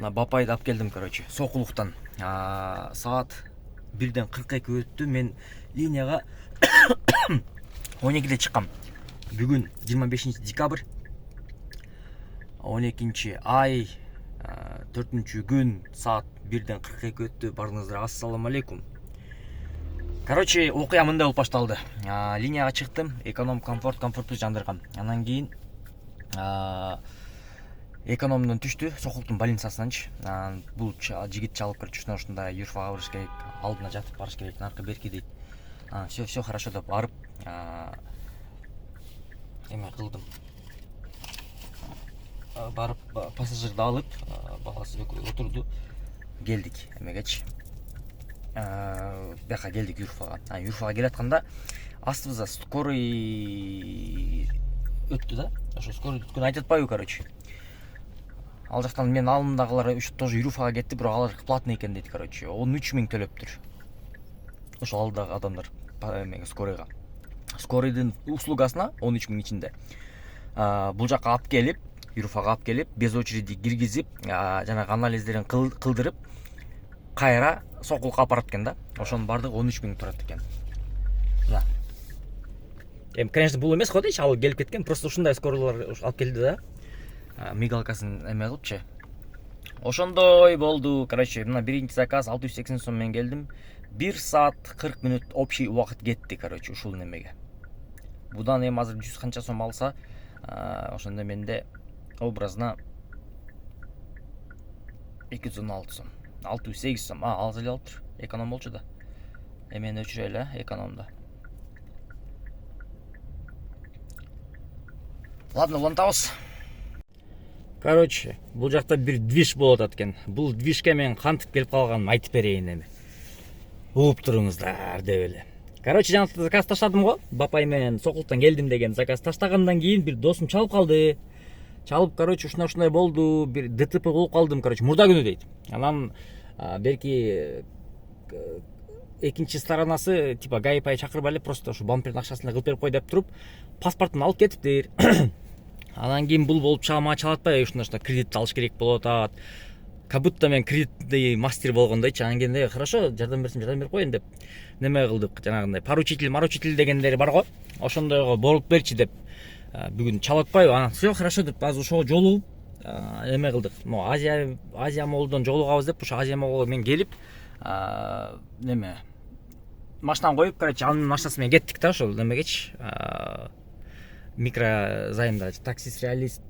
Мына Бапайды алып келдим, короче, Сокулуктан. Саат 1:42 өттү. Мен линияга 12-де чыккам. Бүгүн 25 декабрь. 12 ай 4 күн саат 1:42 өттү. Баарыңыздарга ассаламу алейкум. Короче, окуя мындай болуп башталды. Линияга чыктым, эконом комфортту жандыргам. Анан кийин экономдон түштү, Сокулуктун больницасынанчы. Бул жигит чалып, короче, ушундай юрфага барыш керек, алдына жатып барыш керек, наркы берки дейт. Все хорошо деп барып, эме кылдым. Барып пассажирди алып, баласы отурду. Келдик эмегечи. Бияка келдик юрфага. Юрфага келатканда астыбызда скорый өттү да. Ошо скорый өткөн айтып атпайбы, короче. Ал жактан мен алдымдагылар тоже юрфага кетти, бирок алар платный экен дейт, короче. 13 000 төлөптүр. Ошо алдыдагы адамдар эмеге скорыйга. Скорыйдын услугасына 13 000 ичинде. Бул жака алып келип, юрфага алып келип, без очереди киргизип, жанагы анализдерин кылдырып, кайра Сокулукка алып барат экен да. Ошонун баардыгы 13 000 турат экен. Мына. Конечно, бул эмес го дейчи, ал келип кеткен. Просто ушундай скорыйлар алып келди да. Мигалкасын эме кылыпчы. Ошондой болду. Короче, мына биринчи заказ 680 сом менен келдим. 1 саат 40 мүнөт общий убакыт кетти, короче, ушул немеге. Будан эми азыр 100 канча сом алса, ошондо менде образна 216 сом. 608 сом. Алса эле алыптыр. Эконом болчу да. Эмени өчүрөлү, экономдо. Ладно, улантабыз. Короче, бул жакта бир движ болуп атат экен. Бул движге мен кантип келип калганымды айтып берейин эми. Угуп туруңуздар деп эле. Короче, жана заказ таштадым го. Бапай менен Сокулуктан келдим деген заказ таштагандан кийин бир досум чалып калды. Чалып, короче, ушундай болду, бир ДТП болуп калдым, короче, мурда күнү дейт. Анан берки экинчи сторонасы типа ГАИ чакырбай эле просто ушу бампердин акчасын кылып берип кой деп туруп, паспортун алып кетиптир. Анан кийин бул болуп чалып атпайбы, ушундай кредит алыш керек болуп атат. Как будто мен кредитный мастер болгондойчу. Анан кийин хорошо, жардам берсем жардам берип коеюн деп неме кылдык, жанагындай поручитель дегендери бар го. Ошондойго болуп берчи деп бүгүн чалып атпайбы. Анан все хорошо деп азыр ошого жолугуп эме кылдык. Азия Молдон жолугабыз деп ошо Азия Молго мен келип неме машинаны коюп, короче, анын машинасы менен кеттик да, ошол немегечи. Микро займда таксис реалист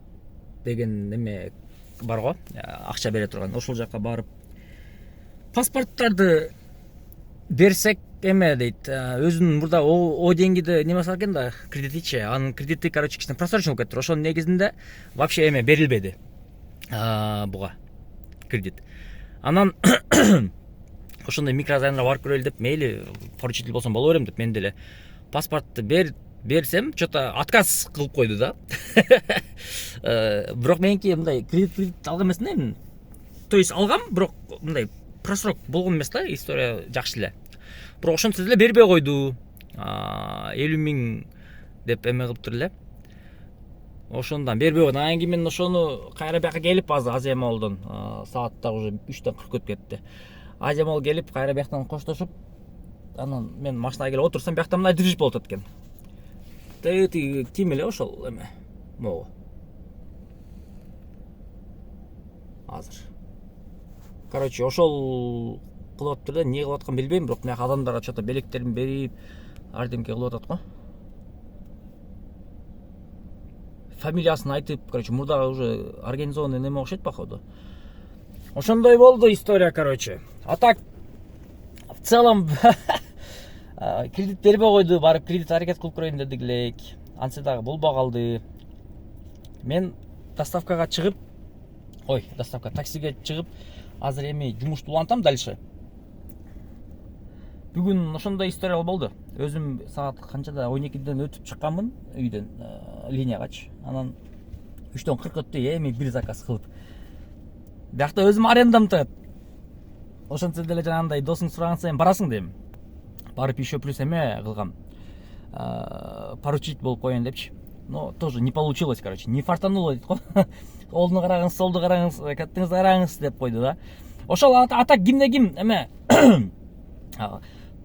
деген неме бар го, акча бере турган. Ошол жака барып паспорттарды берсек эме дейт, өзүнүн мурда о деңгиде неме бар экен да, кредитичи. Анын кредити, короче, кичине просрочен болуп кеттир. Ошонун негизинде вообще эме берилбеди. Буга кредит. Анан ошондой микрозаймга барып көрөлү деп, мейли поручитель болсом боло берем деп, мен деле паспортты берсем, что-то отказ кылып койду да. Бирок меники мындай кредит алган эмес да. То есть алгам, бирок мындай просрок болгон эмес да, история жакшы эле. Бирок ошентсе деле бербей койду. 50 000 деп эме кылыптыр эле. Ошондон бербей койду. Анан кийин мен ошону кайра бияка келип, азыр Азия Молдон саатта уже 3:40 өтүп кетти. Азия Мол келип, кайра бияктан коштошуп, анан мен машинага келип отурсам, бияктан мындай движ болуп атат экен. Тим эле ошол эме могу. Азыр. Короче, ошол кылып атыптыр да, эмне кылып атканын билбейм, бирок мына адамдарга что-то белектерин берип, ардемке кылып атат го. Фамилиясын айтып, короче, мурда уже организованный неме окшойт походу. Ошондой болду история, короче. А так в целом кредит бербей койду, барып кредит аракет кылып көрөйүн дедик элек. Антсе дагы болбой калды. Мен доставкага чыгып, таксиге чыгып, азыр эми жумушту улантам дальше. Бүгүн ошондой история болду. Өзүм саат канчада 12ден өтүп чыкканмын үйдөн линиягачы. Анан 3:40 өттү, эми бир заказ кылып. Биякта өзүм арендам турат. Ошентсе деле жанагындай досуң сураган сайын барасың дейм. Барып еще плюс эме кылгам. Поручить болуп коеюн депчи. но тоже не получилось, короче, не фартануло дейт го. Олдуну караңыз, солду караңыз, каттыңызды караңыз деп койду да. Ошол атак кимде ким эме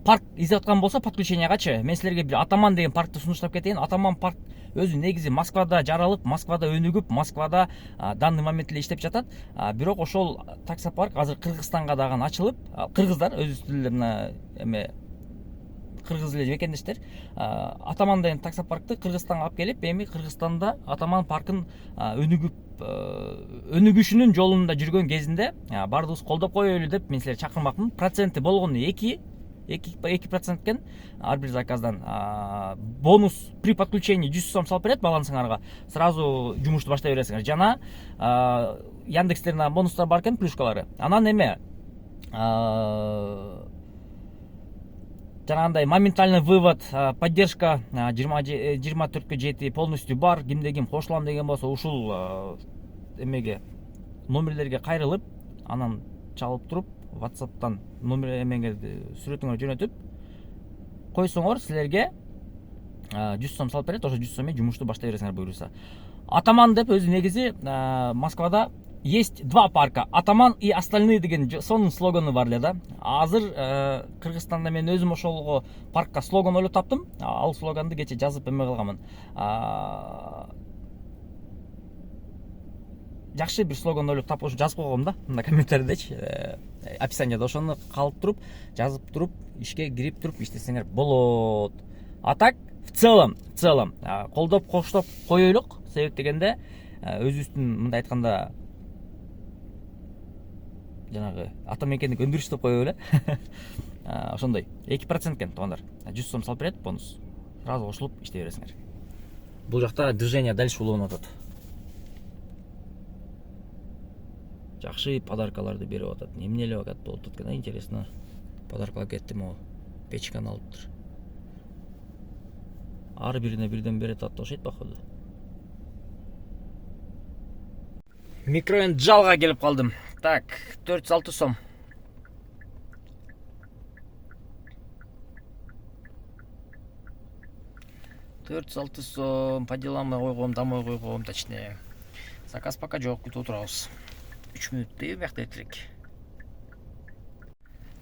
парк издеп аткан болсо подключениягачы мен силерге бир Атаман деген паркты сунуштап кетейин. Атаман парк өзү негизи Москвада жаралып, Москвада өнүгүп, Москвада данный момент эле иштеп жатат. Бирок ошол таксопарк азыр Кыргызстанга дагы ачылып, кыргыздар өзү эле мына эме кыргыз эле мекендештер Атаман деген таксопаркты Кыргызстанга алып келип, эми Кыргызстанда Атаман паркын өнүгүшүнүн жолунда жүргөн кезинде баардыгыбыз колдоп коелу деп мен силерди чакырмакмын. Проценти болгону 2% экен. Ар бир заказдан бонус при подключении 100 сом салып берет балансыңарга. Сразу жумушту баштай бересиңер. Жана Яндекстерден бонустар бар экен, плюшкалары. Анан эме жанагындай моментальный вывод, поддержка 24 жети полностью бар. Кимде ким кошулам деген болсо ушул эмеге номерлерге кайрылып, анан чалып туруп WhatsApp'тан номер эмеңе сүрөтүңөрдү жөнөтүп койсоңор силерге 100 сом салып берет. Ошо 100 соммен жумушту баштай бересиңер буюрса. Атаман деп өзү негизи Москвада есть два парка, Атаман и остальные деген сонун слоганы бар эле да. Азыр Кыргызстанда мен өзүм ошолго паркка слоган ойлоп таптым. Ал слоганды кече жазып эме кылганмын. Жакшы бир слоган ойлоп тапып ошо жазып койгом да, мына комментариydечи, описанияда ошону калып туруп, жазып туруп, ишке кирип туруп иштесеңер болот. А так в целом колдоп коштоп коелук. Себеп дегенде өзүбүздүн мындай айтканда жанагы ата мекендик өндүрүш деп коелу эле. Ошондой 2% экен туугандар. 100 сом салып берет бонус. Сразу кошулуп иштей бересиңер. Бул жакта движение дальше уланып атат. Жакшы подаркаларды берип атат. Эмнелеп атат болуп атат экен, интересно. Подаркалап кеттим, о печканы алыптыр. Ар бирине бирден берет атат, окшойт походу. Микроэн жалга келип калдым. Так, 406 сом. По делам койгом, домой койгом, точнее. Заказ пока жок, күтүп отурабыз. 3 мүнөттөй бияқта эртерээк.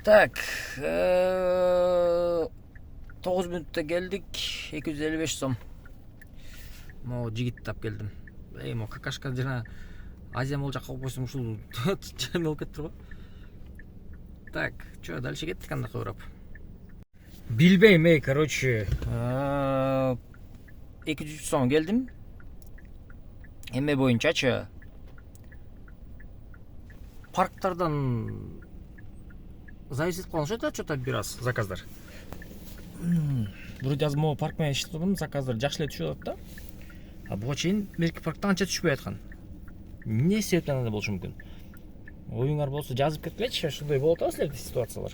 Так, 9 мүнөттө келдик, 255 сом. Могу жигит тап келдим. Могу какашка жана Азия мол жакка коюп койсоң ушул жем болуп кетти го. Так, чё, дальше кеттик анда кыбырап. Билбейм, короче, 200 сом келдим. Эме боюнчачы парктардан зависит кылышат да, что-то бир аз заказдар. Вроде аз могу парк менен иштеп турдум, заказдар жакшы эле түшүп атат да. Буга чейин мерки парктан анча түшпөй аткан. Эмне себептен андай болушу мүмкүн? Оюңар болсо жазып кеткилечи, ушундай болуп атабы силерде ситуациялар?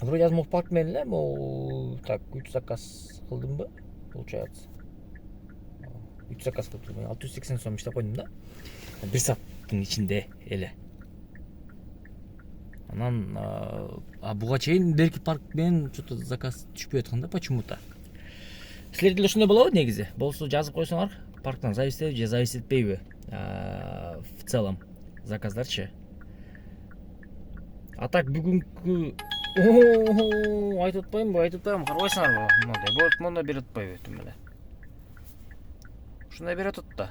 Вроде аз могу парк менен эле, могу так 3 заказ кылдымбы, получается. 3 заказ кылдым, 680 сом иштеп койдум да. Бир сааттын ичинде эле. Анан буга чейин берки парк менен что-то заказ түшпөй аткан да почему-то. Силерде деле ушундай болобу негизи? Болсо жазып койсоңор, парктан зависит же зависит этпейби? В целом заказдарчы. А так бүгүнкү айтып атпайбы, карабайсыңарбы? Мындай болот, мындай берип атпайбы түм эле. Ушундай берип атат да.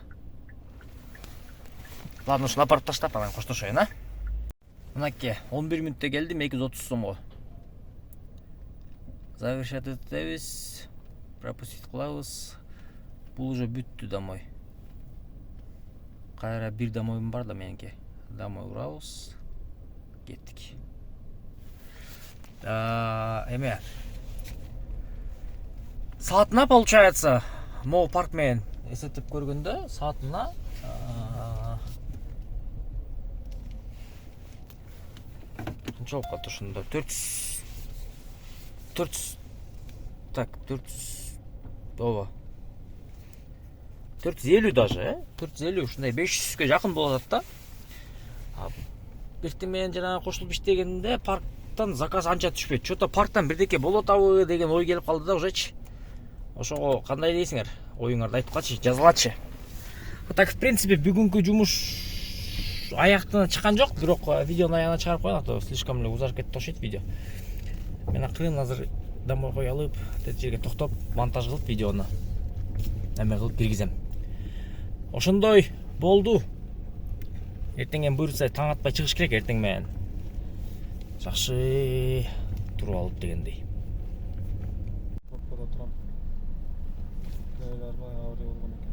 Ладно, ушуну апарып таштап анан коштошоюн, а? Мынакей, 11 мүнөттө келдим, 230 сомго. Завершать этебиз. Пропустить кылабыз. Бул уже бүттү домой. Кайра бир домойум бар да меники. Домой урабыз. Кеттик. Эме. Саатына получается, могу парк менен эсептеп көргөндө, саатына канчалык калат ошондо? 400 так, 400 ооба. 450 даже, 450 ушундай 500ке жакын болот да. Эртең менен жана кошулуп иштегенде парктан заказ анча түшпөйт. Что-то парктан бирдеке болот абы деген ой келип калды да, ужечи. Ошого кандай дейсиңер? Оюңарды айтып жазылачы. Так, в принципе, бүгүнкү жумуш аяктан чыккан жок, бирок видеону аягына чыгарып коелу, а то слишком эле узарып кетип окшойт видео. Мен акырын азыр домой кое алып, тет жерге токтоп, монтаж кылып видеону эме кылып киргизем. Ошондой болду. Эртең буйрса таң атпай чыгыш керек, эртең менен. Жакшы туруп алып дегендей. Топкода турам. Жайлар бай авария болгон экен.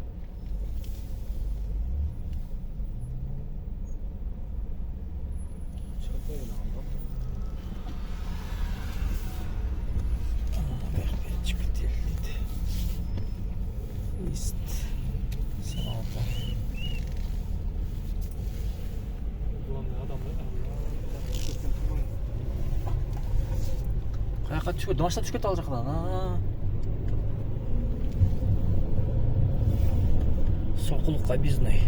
Каяка түшкөт, домашта түшкөт ал жактан. Сокулукка бизнес.